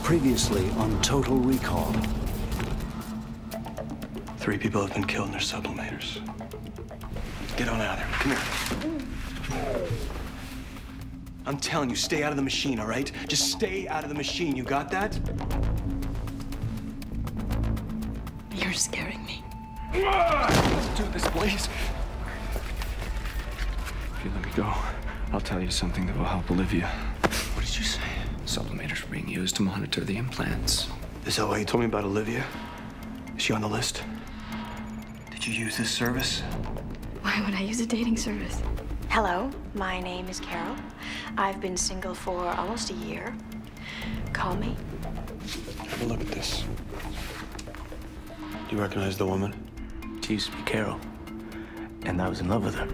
Previously on Total Recall. 3 people have been killed and they're sublimators. Get on out of there. Come here. I'm telling you, stay out of the machine, all right? Just stay out of the machine. You got that? You're scaring me. Let's do this, please. If you let me go, I'll tell you something that will help Olivia. What did you say? Sublimators are being used to monitor the implants. Is that why you told me about Olivia? Is she on the list? Did you use this service? Why would I use a dating service? Hello, my name is Carol. I've been single for almost a year. Call me. Have a look at this. Do you recognize the woman? She used to be Carol, and I was in love with her.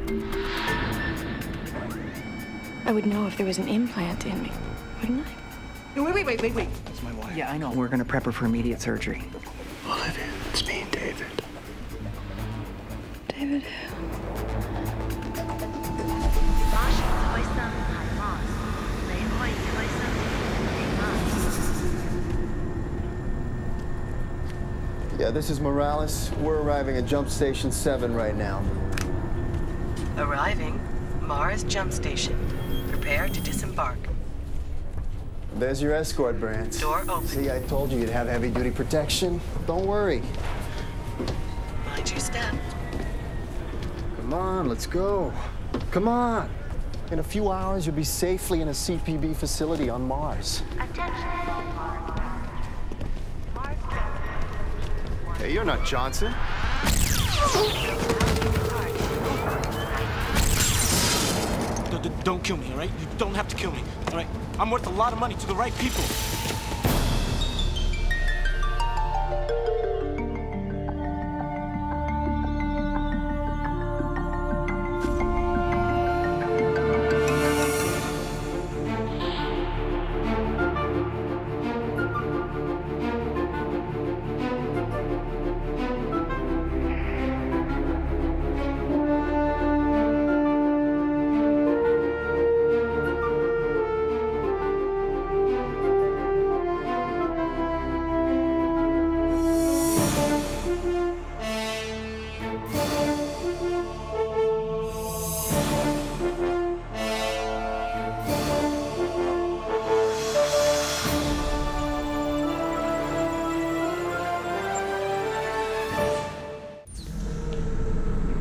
I would know if there was an implant in me, wouldn't I? Wait. That's my wife. Yeah, I know. We're gonna prep her for immediate surgery. Olivia, it's me, David. David. Yeah, this is Morales. We're arriving at Jump Station 7 right now. Arriving. Mars Jump Station. Prepare to disembark. There's your escort, Brant. Door open. See, I told you you'd have heavy-duty protection. Don't worry. Mind your step. Come on, let's go. Come on. In a few hours, you'll be safely in a CPB facility on Mars. Hey, you're not Johnson. Don't kill me, all right? You don't have to kill me, all right? I'm worth a lot of money to the right people.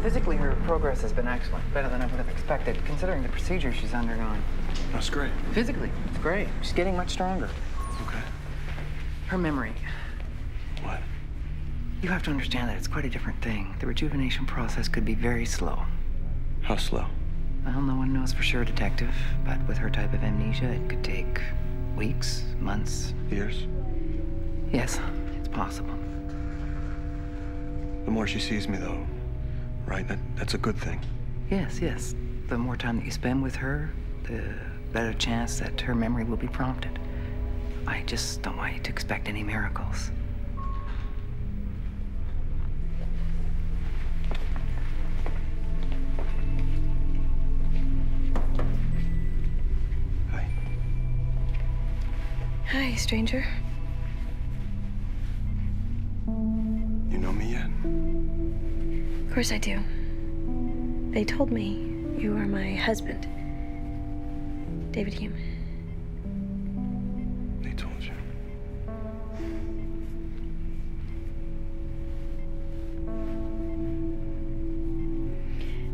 Physically, her progress has been excellent. Better than I would have expected, considering the procedure she's undergone. That's great. Physically, it's great. She's getting much stronger. Okay. Her memory. What? You have to understand that it's quite a different thing. The rejuvenation process could be very slow. How slow? Well, no one knows for sure, Detective. But with her type of amnesia, it could take weeks, months. Years? Yes, it's possible. The more she sees me, though, right? That's a good thing. Yes. The more time that you spend with her, the better chance that her memory will be prompted. I just don't want you to expect any miracles. Hi. Hi, stranger. You know me yet? Of course I do. They told me you are my husband, David Hume. They told you.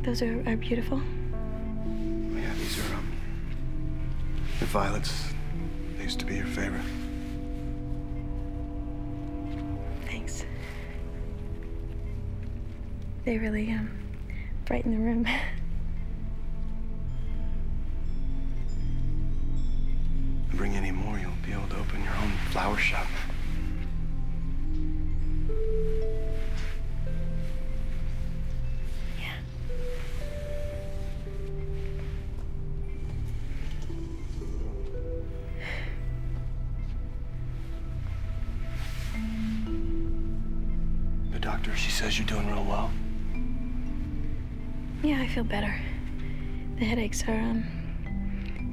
Those are beautiful. Oh, yeah, these are, the violets. They used to be your favorite. Thanks. They really, brighten the room. Bring any more, you'll be able to open your own flower shop. Yeah. The doctor, she says you're doing real well. Yeah, I feel better. The headaches are,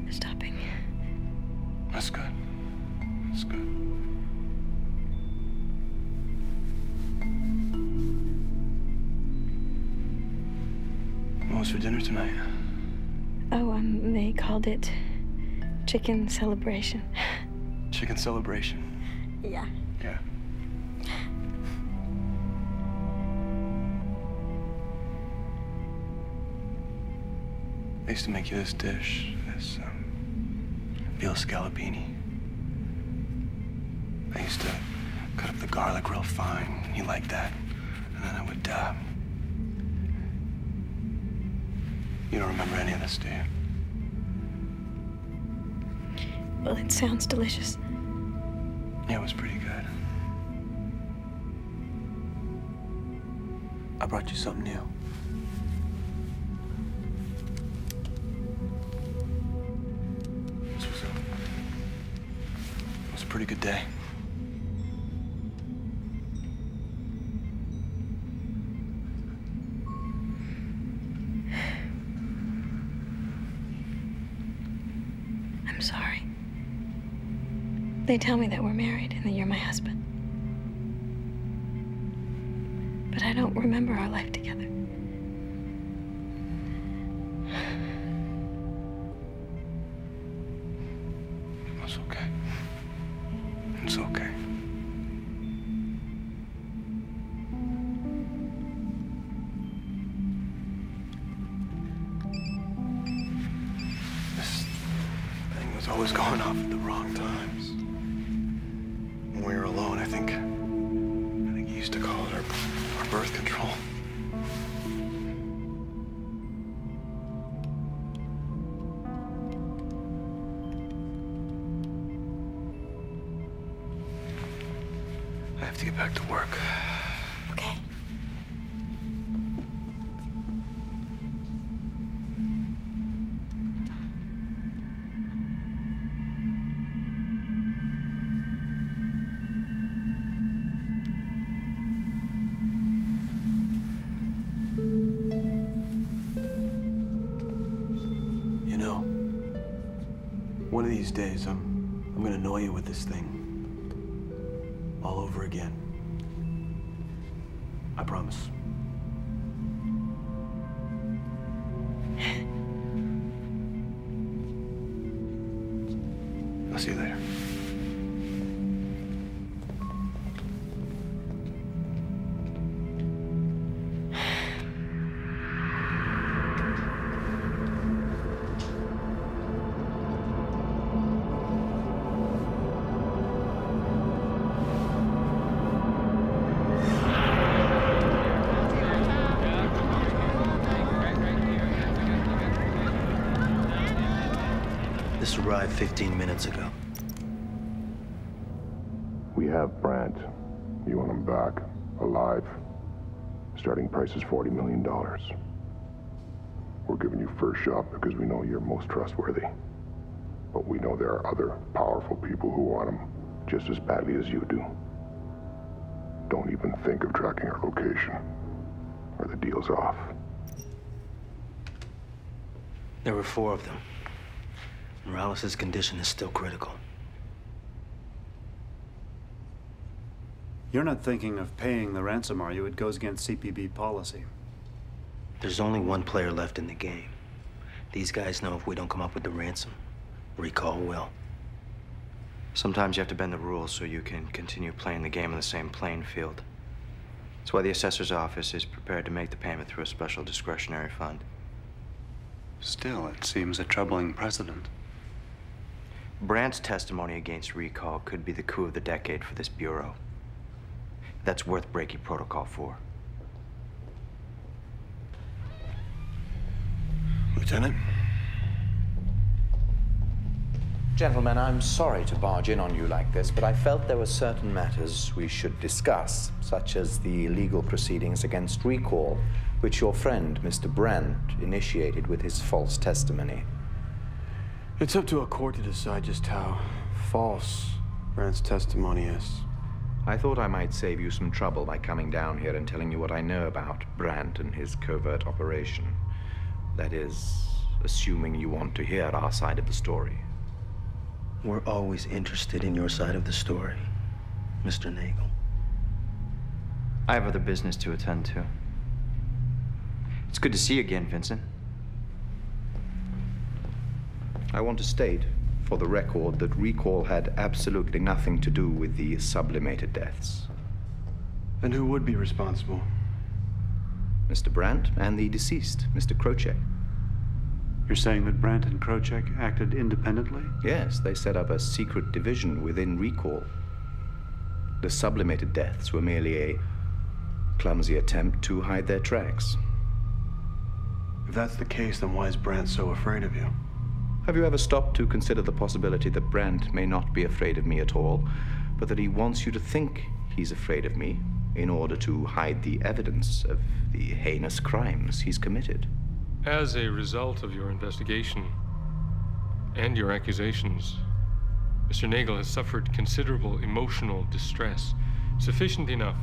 stopping. That's good. That's good. What's for dinner tonight? Oh, they called it chicken celebration. Chicken celebration. Yeah. Yeah. They used to make you this dish, this veal scallopini. I used to cut up the garlic real fine. You liked that. And then I would, You don't remember any of this, do you? Well, it sounds delicious. Yeah, it was pretty good. I brought you something new. This was a pretty good day. I'm sorry. They tell me that we're married and that you're my husband. But I don't remember our life together. It's okay. It's okay. This thing was always going off at the wrong times. When we were alone, I think you used to call it our birth control. I have to get back to work. Okay. You know, one of these days, I'm gonna annoy you with this thing all over again. I promise. I'll see you later. This arrived 15 minutes ago. We have Brandt. You want him back, alive. Starting price is $40 million. We're giving you first shot because we know you're most trustworthy. But we know there are other powerful people who want him just as badly as you do. Don't even think of tracking our location, or the deal's off. There were 4 of them. Morales' condition is still critical. You're not thinking of paying the ransom, are you? It goes against CPB policy. There's only one player left in the game. These guys know if we don't come up with the ransom, Recall will. Sometimes you have to bend the rules so you can continue playing the game on the same playing field. That's why the assessor's office is prepared to make the payment through a special discretionary fund. Still, it seems a troubling precedent. Brandt's testimony against Recall could be the coup of the decade for this bureau. That's worth breaking protocol for. Lieutenant? Gentlemen, I'm sorry to barge in on you like this, but I felt there were certain matters we should discuss, such as the legal proceedings against Recall, which your friend, Mr. Brandt, initiated with his false testimony. It's up to a court to decide just how false Brandt's testimony is. I thought I might save you some trouble by coming down here and telling you what I know about Brandt and his covert operation. That is, assuming you want to hear our side of the story. We're always interested in your side of the story, Mr. Nagel. I have other business to attend to. It's good to see you again, Vincent. I want to state, for the record, that recall had absolutely nothing to do with the sublimated deaths. And who would be responsible? Mr. Brandt and the deceased, Mr. Krochek. You're saying that Brandt and Krochek acted independently? Yes, they set up a secret division within recall. The sublimated deaths were merely a clumsy attempt to hide their tracks. If that's the case, then why is Brandt so afraid of you? Have you ever stopped to consider the possibility that Brandt may not be afraid of me at all, but that he wants you to think he's afraid of me in order to hide the evidence of the heinous crimes he's committed? As a result of your investigation and your accusations, Mr. Nagel has suffered considerable emotional distress, sufficient enough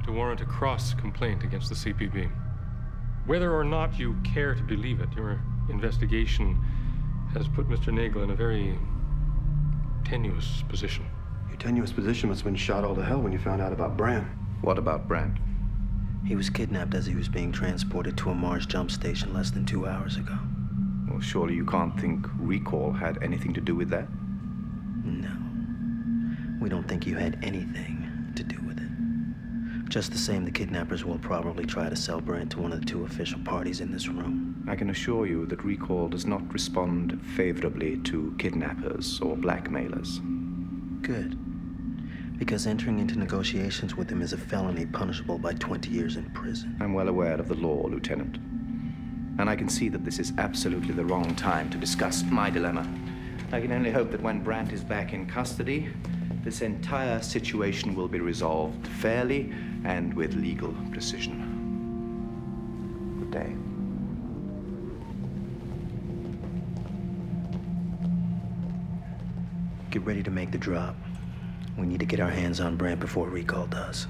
to warrant a cross-complaint against the CPB. Whether or not you care to believe it, your investigation has put Mr. Nagel in a very tenuous position. Your tenuous position must have been shot all to hell when you found out about Brandt. What about Brandt? He was kidnapped as he was being transported to a Mars jump station less than 2 hours ago. Well, surely you can't think recall had anything to do with that? No. We don't think you had anything to do with it. Just the same, the kidnappers will probably try to sell Brandt to one of the 2 official parties in this room. I can assure you that recall does not respond favorably to kidnappers or blackmailers. Good. Because entering into negotiations with him is a felony punishable by 20 years in prison. I'm well aware of the law, Lieutenant. And I can see that this is absolutely the wrong time to discuss my dilemma. I can only hope that when Brandt is back in custody, this entire situation will be resolved fairly and with legal precision. Good day. Get ready to make the drop. We need to get our hands on Brandt before recall does.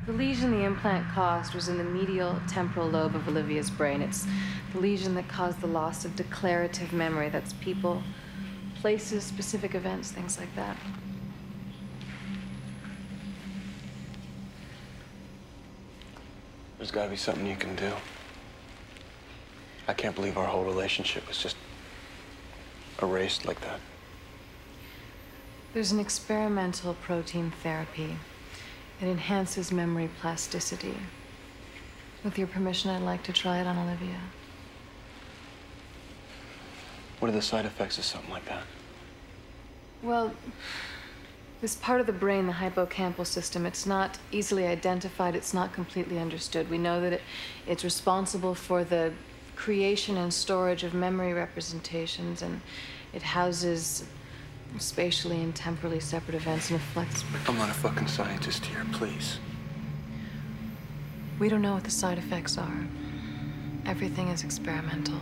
The lesion the implant caused was in the medial temporal lobe of Olivia's brain. It's the lesion that caused the loss of declarative memory. That's people, places, specific events, things like that. There's gotta be something you can do. I can't believe our whole relationship was just erased like that. There's an experimental protein therapy. It enhances memory plasticity. With your permission, I'd like to try it on Olivia. What are the side effects of something like that? Well, this part of the brain, the hippocampal system, it's not easily identified, it's not completely understood. We know that it's responsible for the creation and storage of memory representations, and it houses spatially and temporally separate events and reflects. I'm not a fucking scientist here, please. We don't know what the side effects are. Everything is experimental.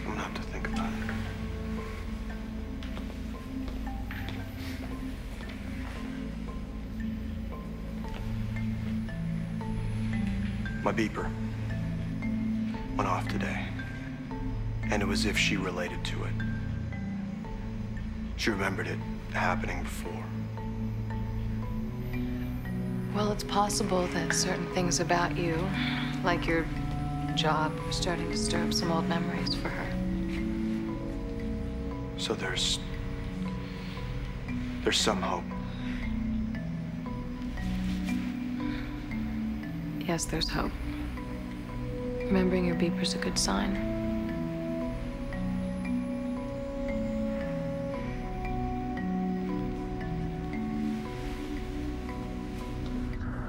I'm gonna have to think about it. My beeper went off today, and it was as if she related to it. She remembered it happening before. Well, it's possible that certain things about you, like your job, are starting to stir up some old memories for her. So there's some hope. Yes, there's hope. Remembering your beeper's a good sign.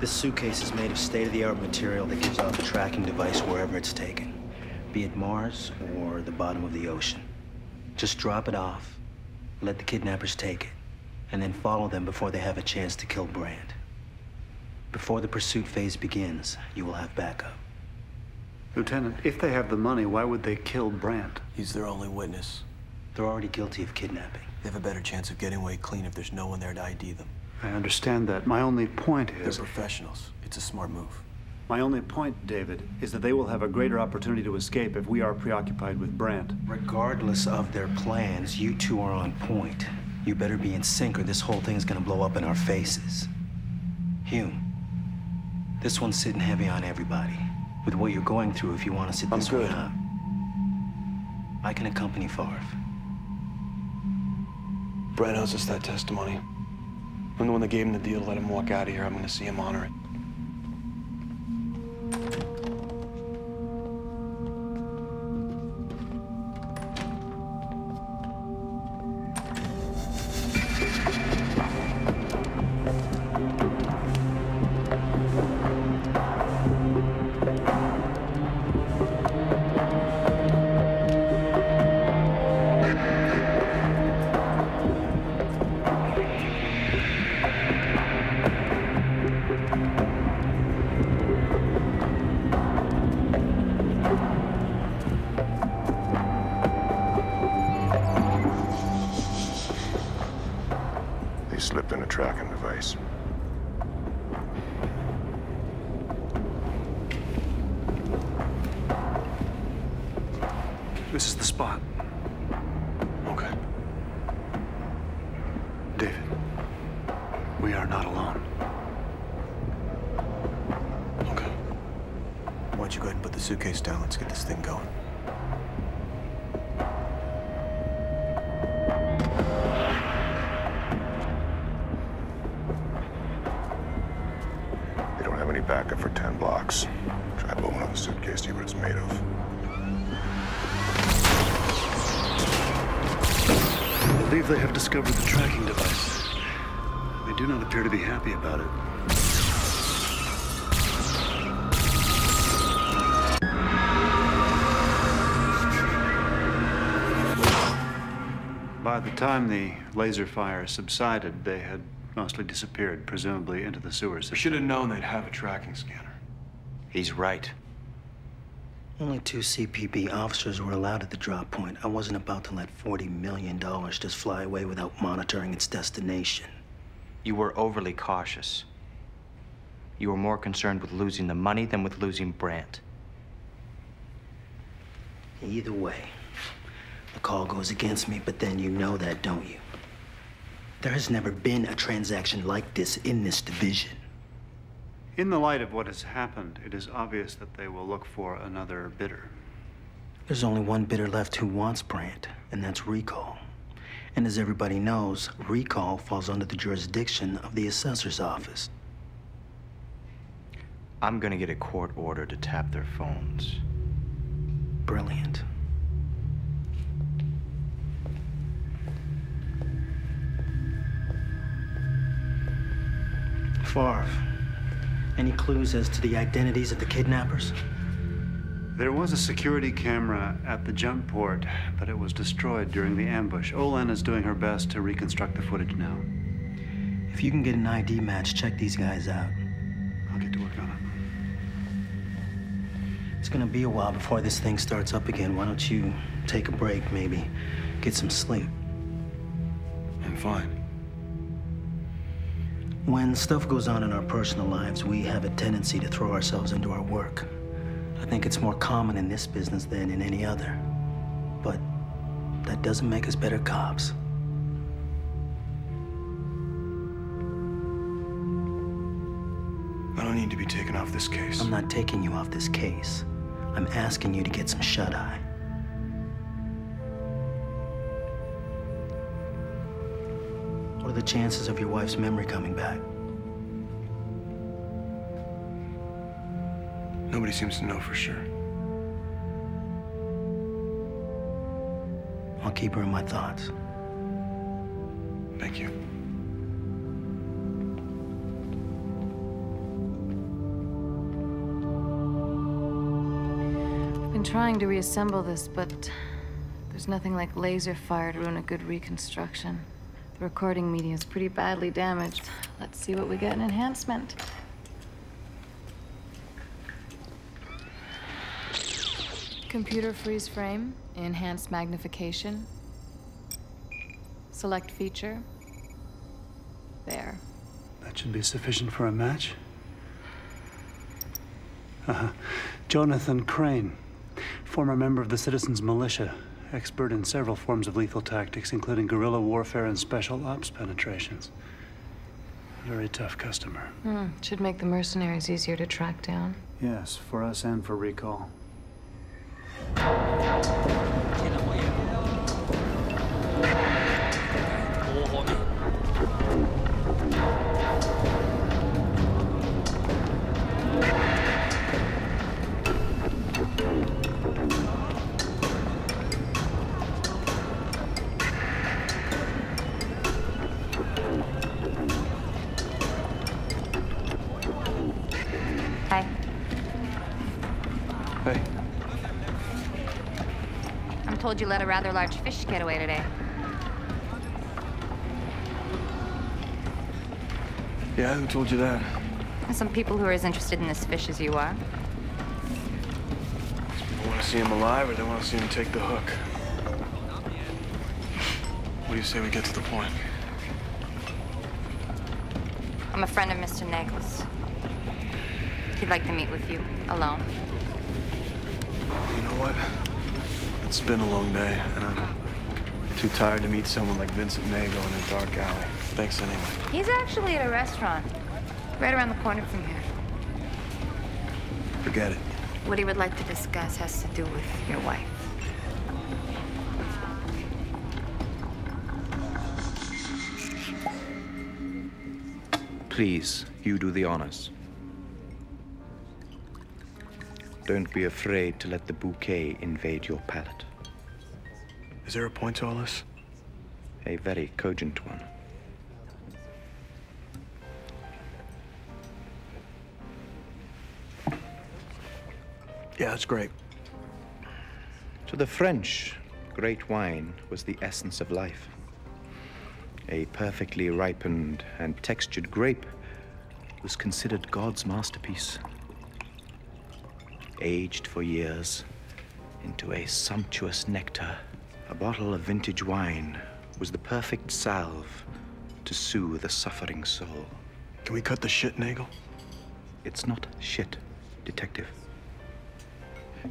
This suitcase is made of state-of-the-art material that gives off a tracking device wherever it's taken, be it Mars or the bottom of the ocean. Just drop it off, let the kidnappers take it, and then follow them before they have a chance to kill Brandt. Before the pursuit phase begins, you will have backup. Lieutenant, if they have the money, why would they kill Brandt? He's their only witness. They're already guilty of kidnapping. They have a better chance of getting away clean if there's no one there to ID them. I understand that. My only point is... They're professionals. It's a smart move. My only point, David, is that they will have a greater opportunity to escape if we are preoccupied with Brandt. Regardless of their plans, you two are on point. You better be in sync or this whole thing is gonna blow up in our faces. Hume, this one's sitting heavy on everybody. With what you're going through, if you want to sit this one out, I can accompany Favre. Brett owes us that testimony. I'm the one that gave him the deal to let him walk out of here. I'm gonna see him honor it. Slipped in a tracking device. This is the spot. Okay. David, we are not alone. Okay. Why don't you go ahead and put the suitcase down? Let's get this thing going. Backup for 10 blocks. Try blowing up the suitcase, see what it's made of. I believe they have discovered the tracking device. They do not appear to be happy about it. By the time the laser fire subsided, they had mostly disappeared, presumably into the sewer system. We should have known they'd have a tracking scanner. He's right. Only 2 CPB officers were allowed at the drop point. I wasn't about to let $40 million just fly away without monitoring its destination. You were overly cautious. You were more concerned with losing the money than with losing Brandt. Either way, the call goes against me, but then you know that, don't you? There has never been a transaction like this in this division. In the light of what has happened, it is obvious that they will look for another bidder. There's only one bidder left who wants Brandt, and that's Recall. And as everybody knows, Recall falls under the jurisdiction of the assessor's office. I'm gonna get a court order to tap their phones. Brilliant. Favre, any clues as to the identities of the kidnappers? There was a security camera at the jump port, but it was destroyed during the ambush. Olen is doing her best to reconstruct the footage now. If you can get an ID match, check these guys out. I'll get to work on it. It's gonna be a while before this thing starts up again. Why don't you take a break, maybe? Get some sleep. I'm fine. When stuff goes on in our personal lives, we have a tendency to throw ourselves into our work. I think it's more common in this business than in any other. But that doesn't make us better cops. I don't need to be taken off this case. I'm not taking you off this case. I'm asking you to get some shut-eye. What are the chances of your wife's memory coming back? Nobody seems to know for sure. I'll keep her in my thoughts. Thank you. I've been trying to reassemble this, but there's nothing like laser fire to ruin a good reconstruction. The recording media is pretty badly damaged. Let's see what we get in enhancement. Computer freeze frame, enhanced magnification. Select feature. There. That should be sufficient for a match. Jonathan Crane, former member of the Citizens Militia, expert in several forms of lethal tactics, including guerrilla warfare and special ops penetrations. Very tough customer. Should make the mercenaries easier to track down. Yes, for us and for recall. Hi. Hey. I'm told you let a rather large fish get away today. Yeah, who told you that? There's some people who are as interested in this fish as you are. They want to see him alive or they want to see him take the hook? What do you say we get to the point? I'm a friend of Mr. Nagel's. He'd like to meet with you, alone. You know what? It's been a long day, and I'm too tired to meet someone like Vincent Nagel in a dark alley. Thanks anyway. He's actually at a restaurant, right around the corner from here. Forget it. What he would like to discuss has to do with your wife. Please, you do the honors. Don't be afraid to let the bouquet invade your palate. Is there a point to all this? A very cogent one. Yeah, that's great. To the French, great wine was the essence of life. A perfectly ripened and textured grape was considered God's masterpiece. Aged for years into a sumptuous nectar, a bottle of vintage wine was the perfect salve to soothe a suffering soul. Can we cut the shit, Nagel? It's not shit, detective.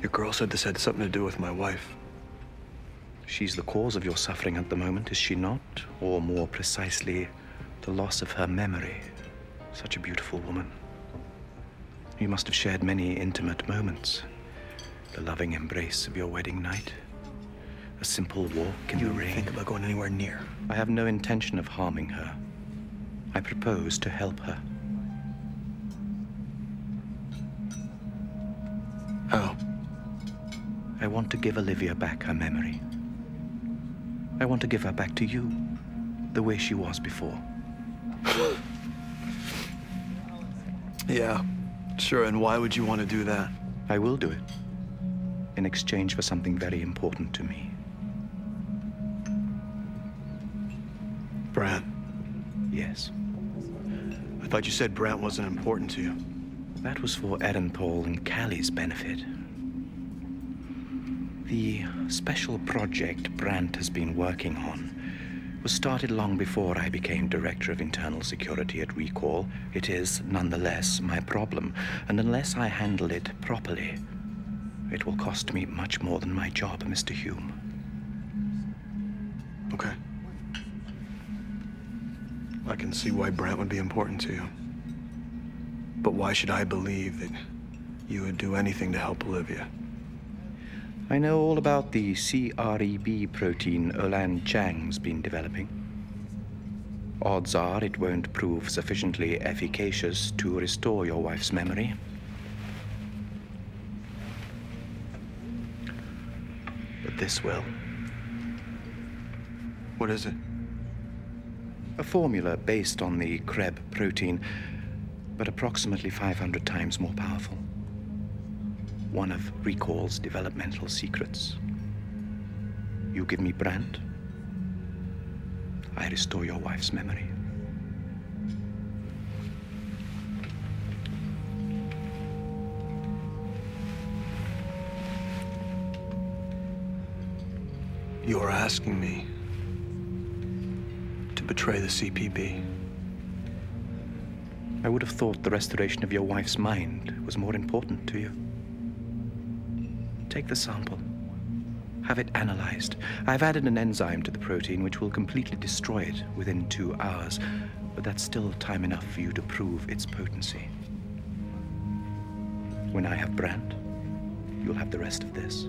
Your girl said this had something to do with my wife. She's the cause of your suffering at the moment, is she not? Or more precisely, the loss of her memory. Such a beautiful woman. You must have shared many intimate moments. The loving embrace of your wedding night. A simple walk in the rain. You think about going anywhere near? I have no intention of harming her. I propose to help her. How? I want to give Olivia back her memory. I want to give her back to you, the way she was before. Yeah, sure, and why would you want to do that? I will do it, in exchange for something very important to me. Brant? Yes. I thought you said Brant wasn't important to you. That was for Aaron Paul and Callie's benefit. The special project Brant has been working on was started long before I became Director of Internal Security at Recall. It is, nonetheless, my problem, and unless I handle it properly, it will cost me much more than my job, Mr. Hume. Okay. I can see why Brant would be important to you. But why should I believe that you would do anything to help Olivia? I know all about the CREB protein Olan Chang's been developing. Odds are it won't prove sufficiently efficacious to restore your wife's memory. But this will. What is it? A formula based on the CREB protein, but approximately 500 times more powerful. One of Recall's developmental secrets. You give me Brant, I restore your wife's memory. You're asking me to betray the CPB. I would have thought the restoration of your wife's mind was more important to you. Take the sample. Have it analyzed. I've added an enzyme to the protein which will completely destroy it within 2 hours, but that's still time enough for you to prove its potency. When I have Brandt, you'll have the rest of this.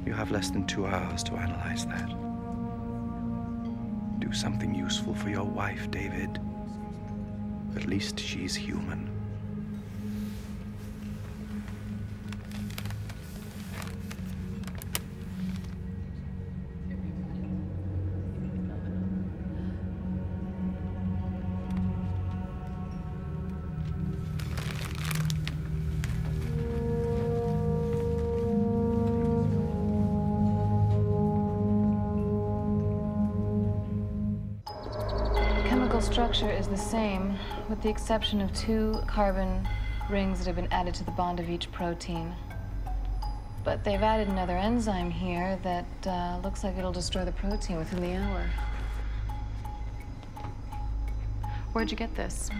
You have less than 2 hours to analyze that. Do something useful for your wife, David. At least she's human. Structure is the same, with the exception of 2 carbon rings that have been added to the bond of each protein. But they've added another enzyme here that looks like it'll destroy the protein within the hour. Where'd you get this?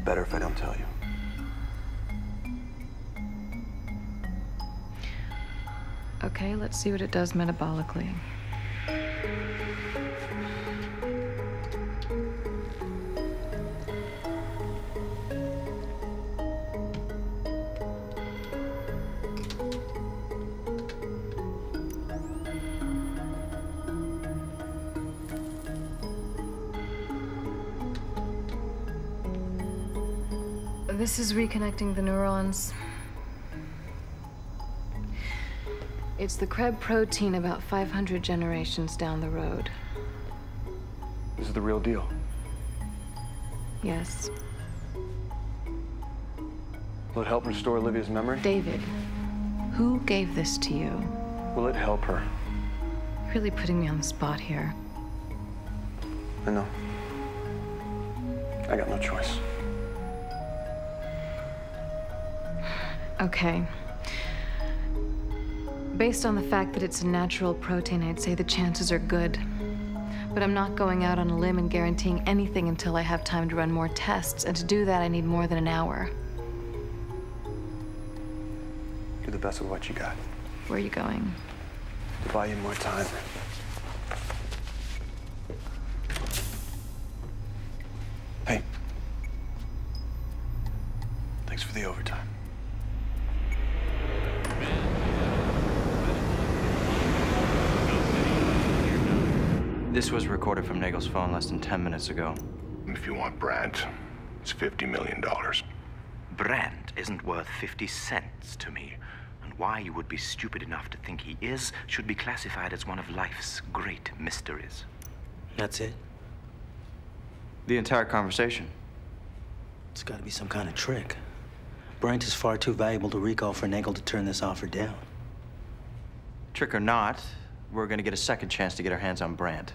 Better if I don't tell you. Okay, let's see what it does metabolically. This is reconnecting the neurons. It's the Krebs protein about 500 generations down the road. This is the real deal. Yes. Will it help restore Olivia's memory? David, who gave this to you? Will it help her? You're really putting me on the spot here. I know. I got no choice. Okay. Based on the fact that it's a natural protein, I'd say the chances are good. But I'm not going out on a limb and guaranteeing anything until I have time to run more tests. And to do that, I need more than an hour. Do the best with what you got. Where are you going? To buy you more time. Hey. Thanks for the overtime. This was recorded from Nagel's phone less than 10 minutes ago. If you want Brandt, it's $50 million. Brandt isn't worth 50 cents to me. And why you would be stupid enough to think he is should be classified as one of life's great mysteries. That's it? The entire conversation. It's got to be some kind of trick. Brandt is far too valuable to recall for Nagel to turn this offer down. Trick or not, we're gonna get a second chance to get our hands on Brandt.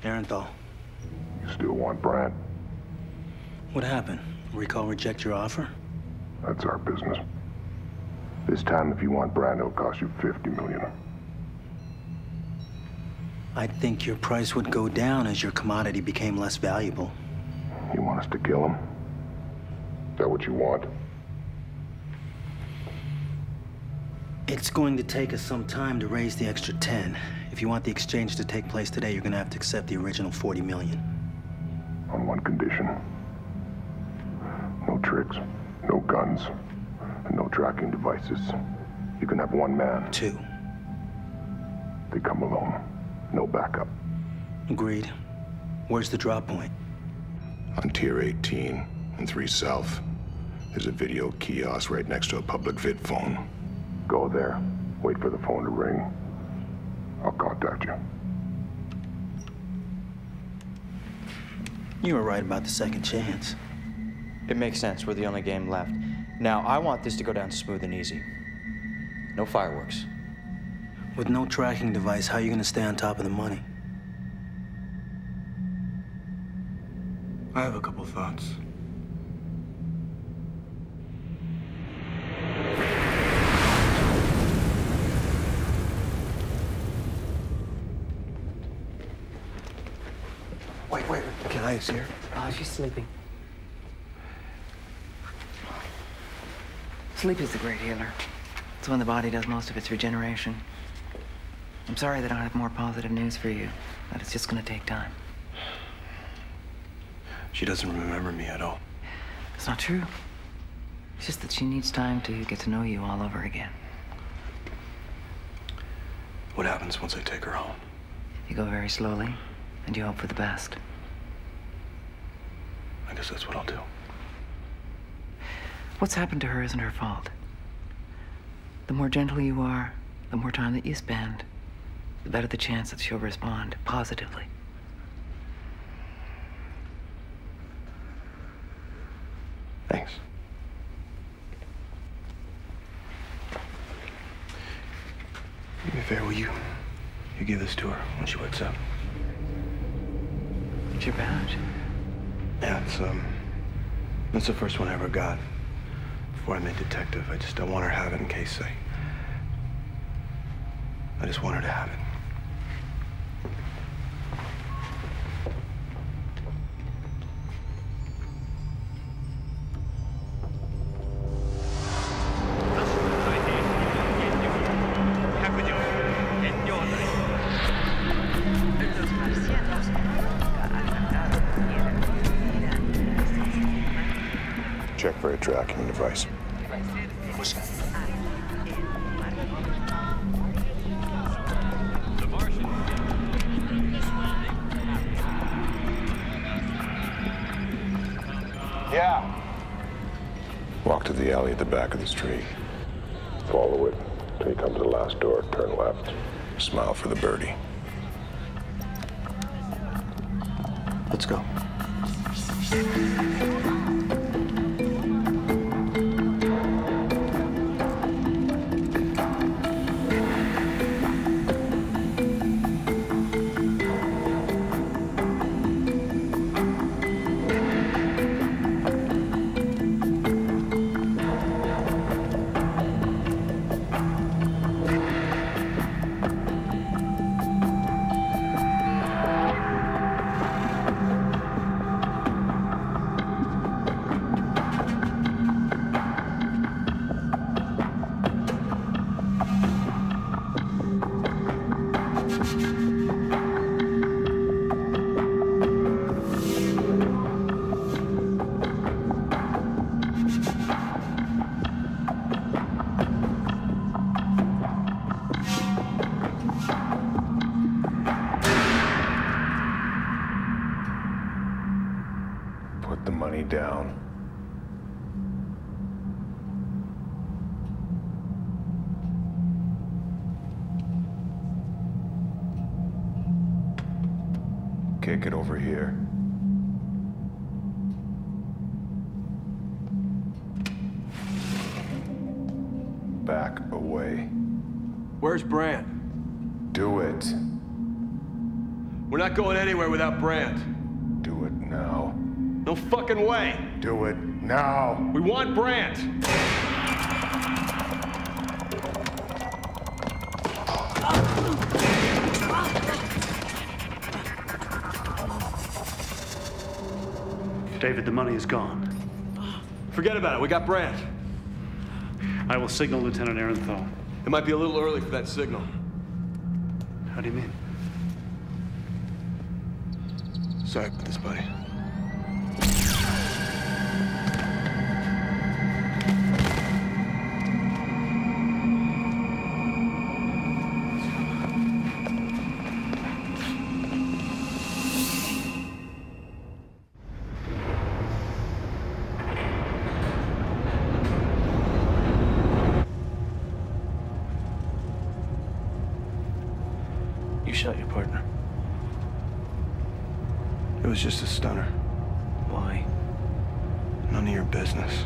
Arenthal. You still want Brandt? What happened? Recall reject your offer? That's our business. This time, if you want Brandt, it'll cost you $50 million. I think your price would go down as your commodity became less valuable. You want us to kill him? Is that what you want? It's going to take us some time to raise the extra 10. If you want the exchange to take place today, you're going to have to accept the original $40 million. On one condition. No tricks, no guns, and no tracking devices. You can have one man. 2. They come alone. No backup. Agreed. Where's the drop point? On Tier 18 and 3 South. There's a video kiosk right next to a public vid phone. Go there. Wait for the phone to ring. I'll contact you. You were right about the second chance. It makes sense. We're the only game left. Now, I want this to go down smooth and easy. No fireworks. With no tracking device, how are you going to stay on top of the money? I have a couple thoughts. Maya's here. Oh, she's sleeping. Sleep is the great healer. It's when the body does most of its regeneration. I'm sorry that I don't have more positive news for you, but it's just gonna take time. She doesn't remember me at all. It's not true. It's just that she needs time to get to know you all over again. What happens once I take her home? You go very slowly, and you hope for the best. I guess that's what I'll do. What's happened to her isn't her fault. The more gentle you are, the more time that you spend, the better the chance that she'll respond positively. Thanks. Do me a favor, will you give this to her when she wakes up? It's your badge. Yeah, that's the first one I ever got. Before I made detective, I just don't want her to have it in case I just want her to have it. Check for a tracking device. Yeah. Walk to the alley at the back of the street. Follow it till you come to the last door. Turn left. Smile for the birdie. Let's go. Put the money down. Kick it over here. Back away. Where's Brand? Do it. We're not going anywhere without Brand. Do it now. No fucking way. Do it now. We want Brand. David, the money is gone. Forget about it. We got Brand. I will signal Lieutenant Arenthal. It might be a little early for that signal. How do you mean? Sorry about this, buddy. You shot your partner. It was just a stunner. Why? None of your business.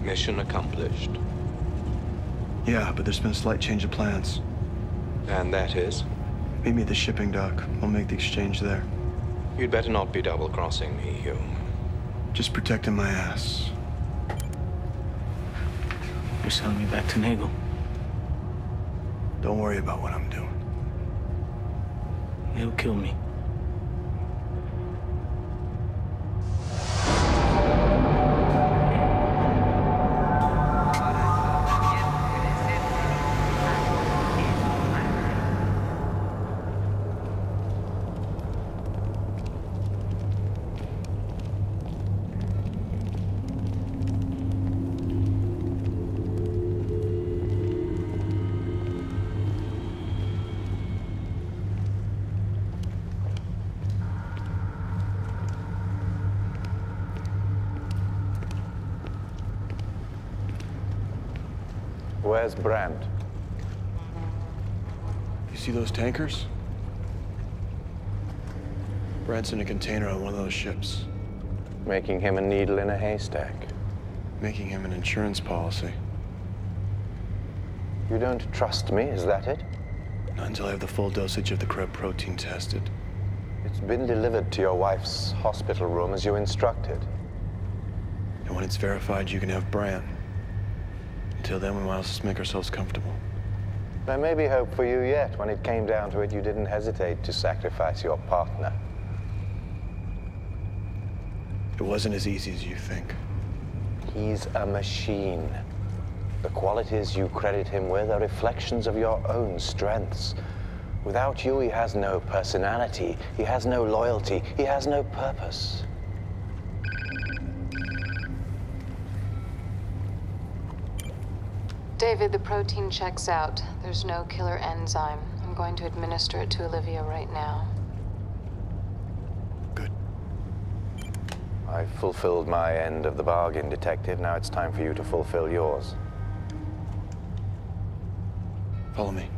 Mission accomplished. Yeah, but there's been a slight change of plans. And that is? Meet me at the shipping dock. I'll make the exchange there. You'd better not be double-crossing me, Hugh. Just protecting my ass. You're selling me back to Nagel. Don't worry about what I'm doing. He'll kill me. Where's Brand? You see those tankers? Brand's in a container on one of those ships. Making him a needle in a haystack. Making him an insurance policy. You don't trust me, is that it? Not until I have the full dosage of the Krebs protein tested. It's been delivered to your wife's hospital room as you instructed. And when it's verified, you can have Brand. Until then, we might as well just make ourselves comfortable. There may be hope for you yet. When it came down to it, you didn't hesitate to sacrifice your partner. It wasn't as easy as you think. He's a machine. The qualities you credit him with are reflections of your own strengths. Without you, he has no personality. He has no loyalty. He has no purpose. David, the protein checks out. There's no killer enzyme. I'm going to administer it to Olivia right now. Good. I've fulfilled my end of the bargain, Detective. Now it's time for you to fulfill yours. Follow me.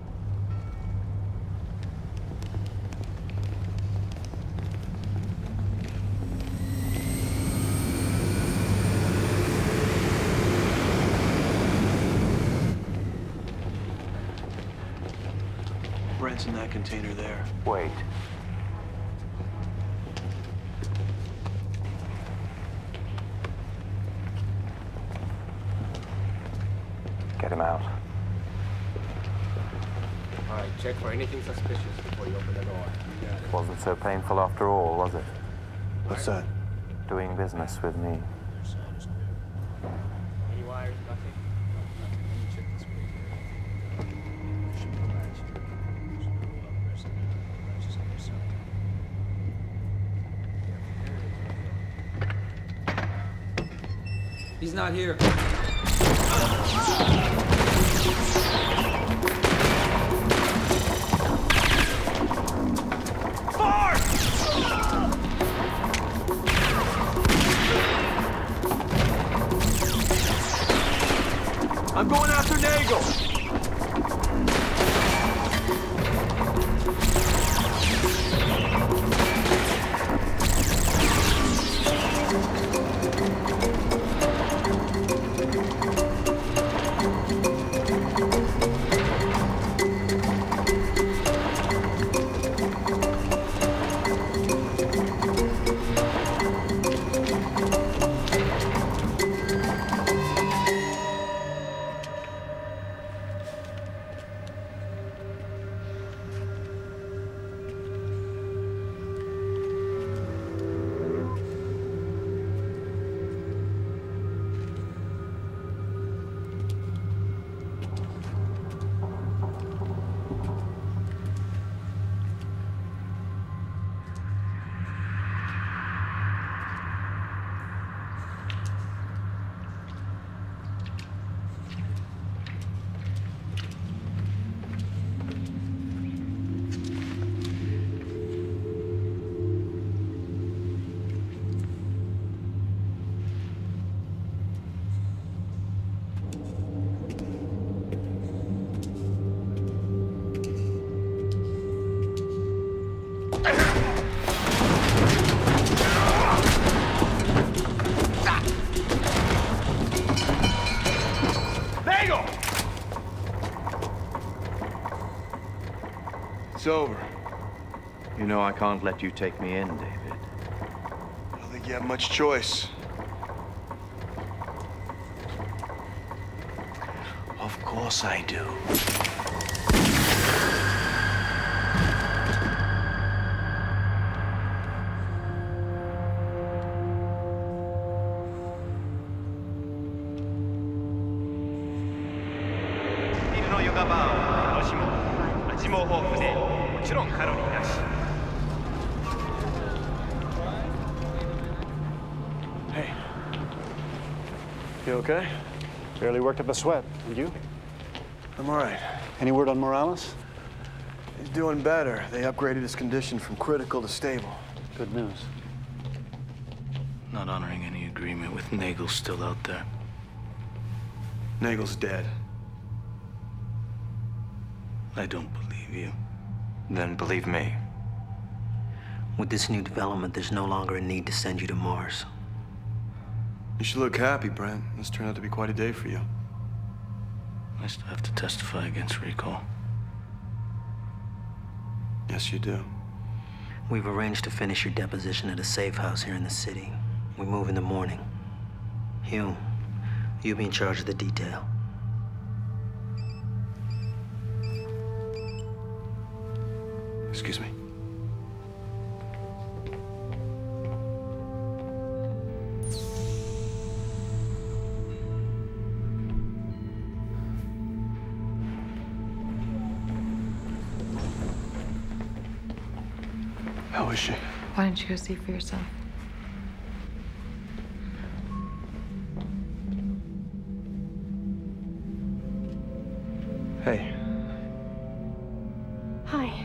Brand's in that container there. Wait. Get him out. All right, check for anything suspicious before you open the door. Wasn't so painful after all, was it? What's that? Doing business with me. Any wires, nothing? Nothing. Let me check this quick here. He's not here. I'm going after Nagel! It's over. You know I can't let you take me in, David. I don't think you have much choice. Of course I do. 脂肪豊富でもちろんカロリーなし。 Hey. You okay? Barely worked up a sweat. And you? I'm all right. Any word on Morales? He's doing better. They upgraded his condition from critical to stable. Good news. Not honoring any agreement with Nagel still out there. Nagel's dead. I don't believe you. Then believe me. With this new development, there's no longer a need to send you to Mars. You should look happy, Brent. This turned out to be quite a day for you. I still have to testify against recall. Yes, you do. We've arranged to finish your deposition at a safe house here in the city. We move in the morning. Hugh, you be in charge of the detail. Excuse me. How is she? Why don't you go see for yourself? Hey, Hi.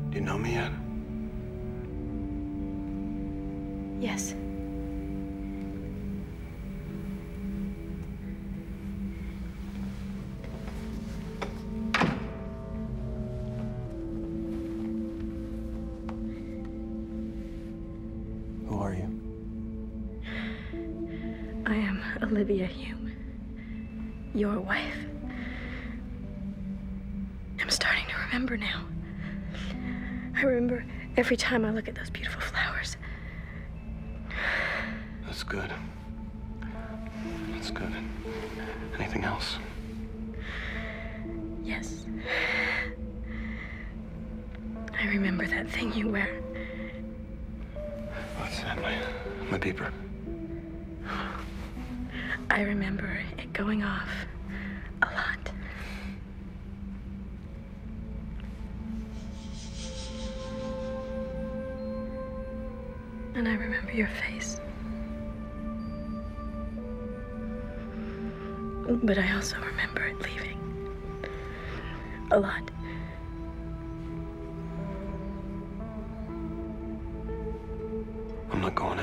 do you know me yet? Yes. Who are you? I am Olivia Hume, your wife. I'm starting to remember now. I remember every time I look at those beautiful flowers. That's good. That's good. Anything else? Yes. I remember that thing you wear. What's that? My beeper. I remember it going off a lot. And I remember your face. But I also remember it leaving. A lot. I'm not going